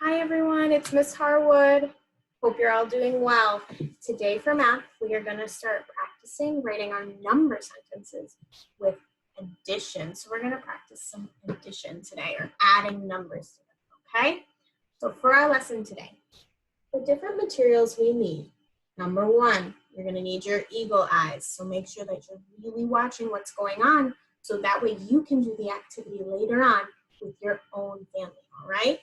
Hi everyone, it's Miss Harwood. Hope you're all doing well. Today for math, we are going to start practicing writing our number sentences with addition. So we're going to practice some addition today, or adding numbers together, okay? So for our lesson today, the different materials we need. Number one, you're going to need your eagle eyes. So make sure that you're really watching what's going on so that way you can do the activity later on with your own family, all right?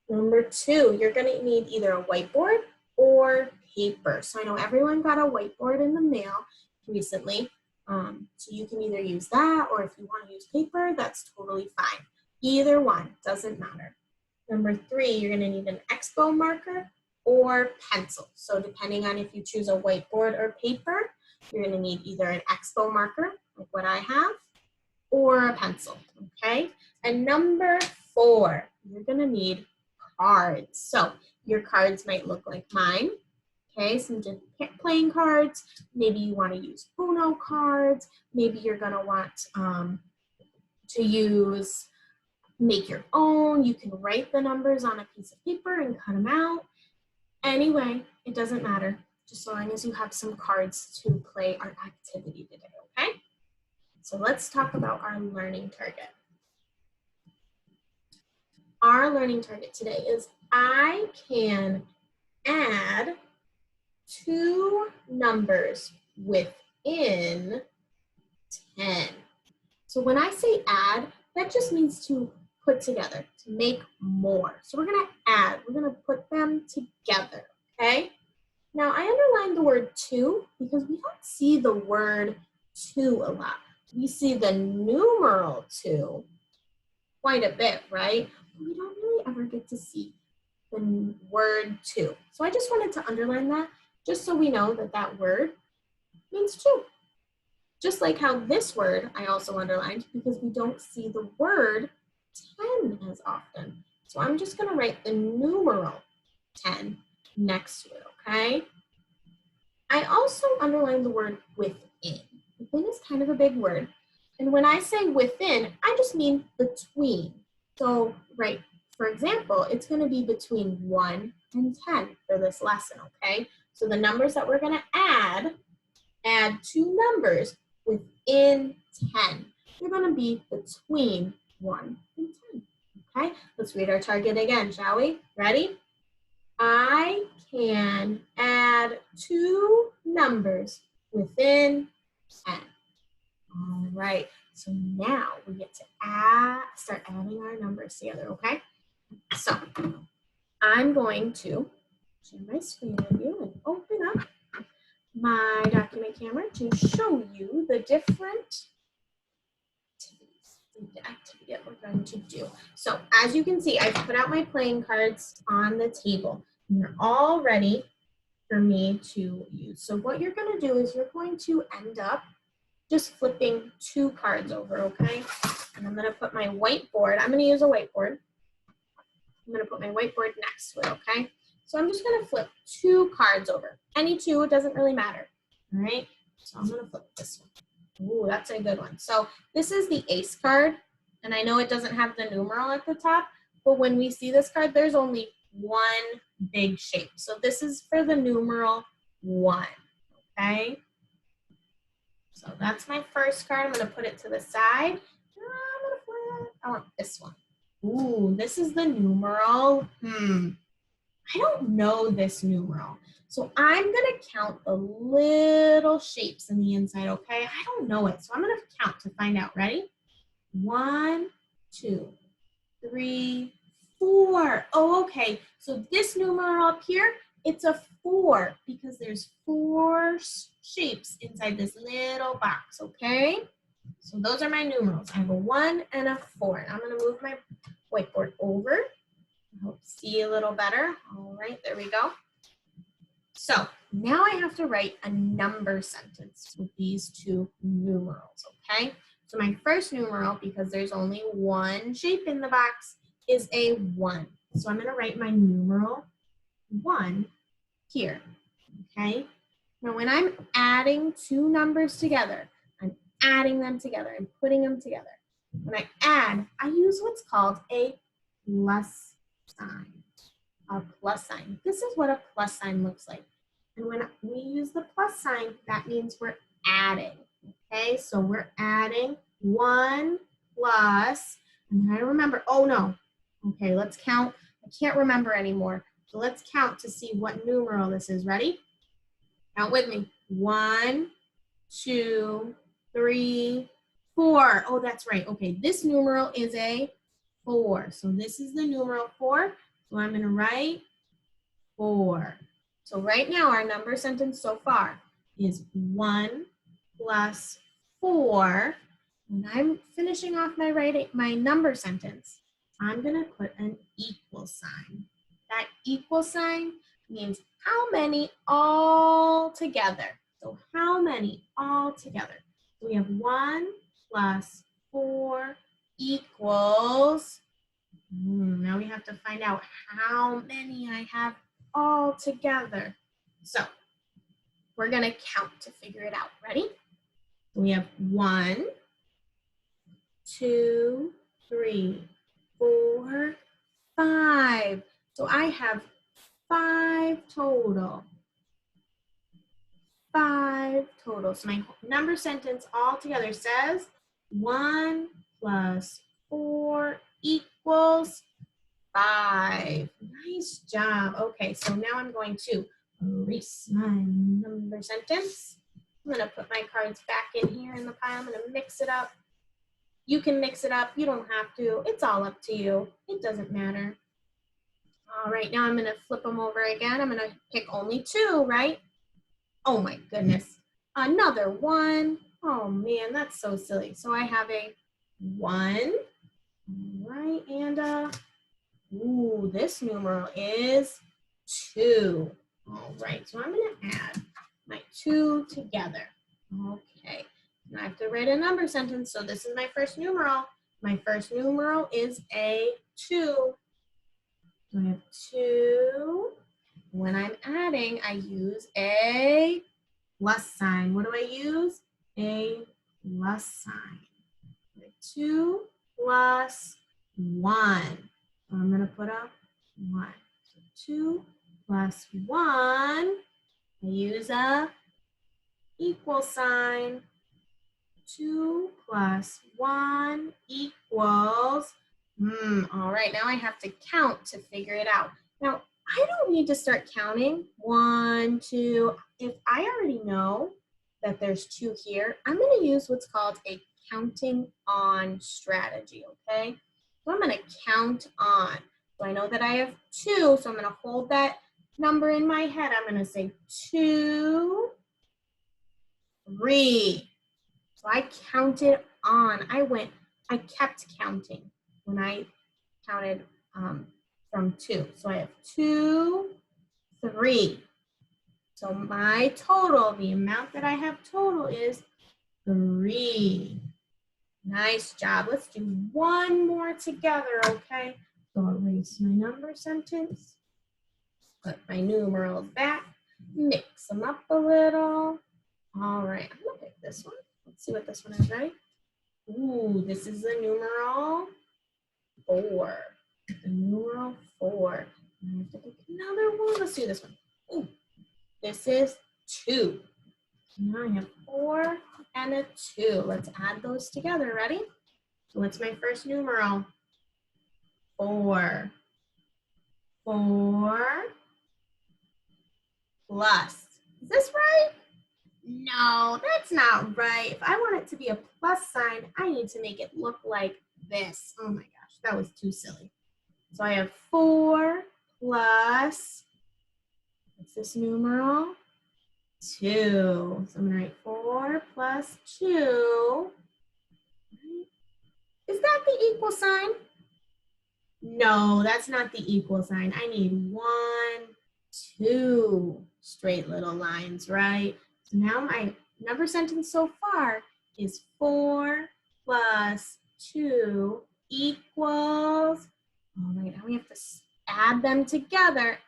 Number two, you're going to need either a whiteboard or paper. So I know everyone got a whiteboard in the mail recently. So you can either use that, or if you want to use paper, that's totally fine. Either one, doesn't matter. Number three, you're going to need an expo marker or pencil. So depending on if you choose a whiteboard or paper, you're going to need either an expo marker, like what I have, or a pencil, okay? And number four, you're going to need cards. So your cards might look like mine, okay? Some different playing cards. Maybe you want to use Uno cards. Maybe you're going to want to make your own. You can write the numbers on a piece of paper and cut them out. Anyway, it doesn't matter, just so long as you have some cards to play our activity today, okay? So let's talk about our learning target. Our learning target today is I can add two numbers within 10. So when I say add, that just means to put together, to make more. So we're going to add, we're going to put them together, okay? Now I underlined the word two because we don't see the word two a lot. We see the numeral two quite a bit, right? But we don't really ever get to see the word two. So I just wanted to underline that just so we know that that word means two. Just like how this word I also underlined because we don't see the word 10 as often. So I'm just going to write the numeral 10 next to it, okay? I also underlined the word within. Within is kind of a big word. And when I say within, I just mean between. So, right, for example, it's going to be between 1 and 10 for this lesson, okay? So the numbers that we're going to add two numbers within 10. They're going to be between 1 and 10, okay? Let's read our target again, shall we? Ready? I can add two numbers within 10. All right, so now we get to start adding our numbers together, okay? So I'm going to share my screen with you and open up my document camera to show you the different activity that we're going to do. So as you can see, I've put out my playing cards on the table. And they're all ready for me to use. So what you're going to do is you're going to end up just flipping two cards over, okay? And I'm going to put my whiteboard. I'm going to use a whiteboard. I'm going to put my whiteboard next to it, okay? So I'm just going to flip two cards over. Any two, it doesn't really matter, all right? So I'm going to flip this one. Ooh, that's a good one. So this is the ace card, and I know it doesn't have the numeral at the top, but when we see this card, there's only one big shape. So this is for the numeral 1, okay? So that's my first card. I'm going to put it to the side. I'm going to flip. I want this one. Ooh, this is the numeral. I don't know this numeral. So I'm going to count the little shapes in the inside, okay? I don't know it. So I'm going to count to find out. Ready? 1, 2, 3, 4. Oh, okay. So this numeral up here, it's a 4 because there's 4 shapes inside this little box, okay? So those are my numerals. I have a 1 and a 4. I'm going to move my whiteboard over. I hope you see a little better. All right, there we go. So now I have to write a number sentence with these two numerals, okay? So my first numeral, because there's only one shape in the box, is a 1. So I'm going to write my numeral 1 here, okay? Now when I'm adding two numbers together, I'm adding them together and putting them together. When I add, I use what's called a plus sign. a plus sign. This is what a plus sign looks like. And when we use the plus sign, that means we're adding. Okay, so we're adding 1 plus, and I remember, oh no. Okay, let's count. I can't remember anymore. So let's count to see what numeral this is. Ready? Count with me. 1, 2, 3, 4. Oh, that's right. Okay, this numeral is a 4. So this is the numeral 4. So I'm going to write 4. So right now our number sentence so far is 1 plus 4. When I'm finishing off my number sentence, I'm going to put an equal sign. That equal sign means how many all together. So how many all together? So we have 1 plus 4 equals, now we have to find out how many I have all together. So we're going to count to figure it out. Ready? We have 1, 2, 3, 4, 5. So I have 5 total. 5 total. So my number sentence all together says 1 plus 4 equals 5. Nice job. Okay, so now I'm going to erase my number sentence. I'm going to put my cards back in here in the pile. I'm going to mix it up. You can mix it up. You don't have to. It's all up to you. It doesn't matter. All right, now I'm going to flip them over again. I'm going to pick only 2, right? Oh my goodness. Another 1. Oh man, that's so silly. So I have a 1. All right, and ooh, this numeral is 2. All right, so I'm going to add my 2 together. Okay, now I have to write a number sentence. So this is my first numeral. My first numeral is a 2. So I have 2. When I'm adding, I use a plus sign. What do I use? A plus sign. 2 plus 1. I'm going to put a 1. So 2 plus 1, I use a equal sign. 2 plus 1 equals, all right, now I have to count to figure it out. Now, I don't need to start counting. 1, 2. If I already know that there's 2 here, I'm going to use what's called a counting on strategy, okay? So I'm going to count on. So I know that I have 2, so I'm going to hold that number in my head. I'm going to say 2, 3. So I counted on. I kept counting when I counted from 2. So I have 2, 3. So my total, the amount that I have total is 3. Nice job. Let's do one more together, okay? So I'll erase my number sentence, put my numerals back, mix them up a little. All right, I'm gonna pick this one. Let's see what this one is, right? Ooh, this is the numeral 4. The numeral 4. I have to pick another one. Let's do this one. Ooh, this is 2. Now I have 4 and a 2. Let's add those together. Ready? So what's my first numeral? 4. 4 plus. Is this right? No, that's not right. If I want it to be a plus sign, I need to make it look like this. Oh my gosh, that was too silly. So I have 4 plus, what's this numeral? 2. So I'm going to write 4 plus 2. Is that the equal sign? No, that's not the equal sign. I need 1, 2 straight little lines, right? So now my number sentence so far is 4 plus 2 equals, all right, now we have to add them together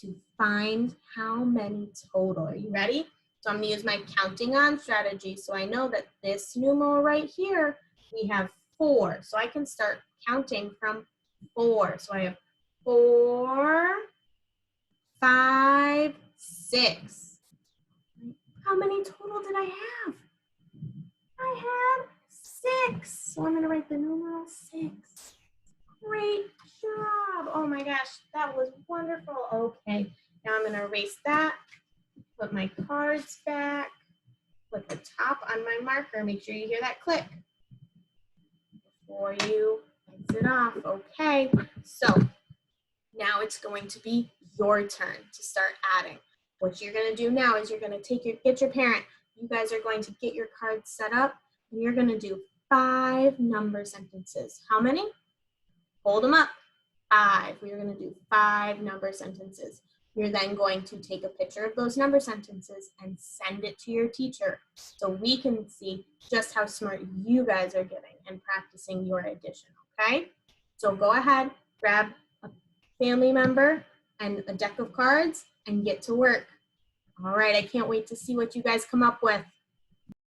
to find how many total. Are you ready? So I'm gonna use my counting on strategy. So I know that this numeral right here, we have 4. So I can start counting from 4. So I have 4, 5, 6. How many total did I have? I had 6. So I'm going to write the numeral 6. Great job. Oh my gosh, that was wonderful. Okay, now I'm going to erase that, put my cards back, put the top on my marker. Make sure you hear that click before you exit off. Okay, so now it's going to be your turn to start adding. What you're going to do now is you're going to get your parent. You guys are going to get your cards set up, and you're going to do 5 number sentences. How many? Hold them up. 5. We're going to do 5 number sentences. You're then going to take a picture of those number sentences and send it to your teacher so we can see just how smart you guys are getting and practicing your addition, okay? So go ahead, grab a family member and a deck of cards and get to work. All right, I can't wait to see what you guys come up with.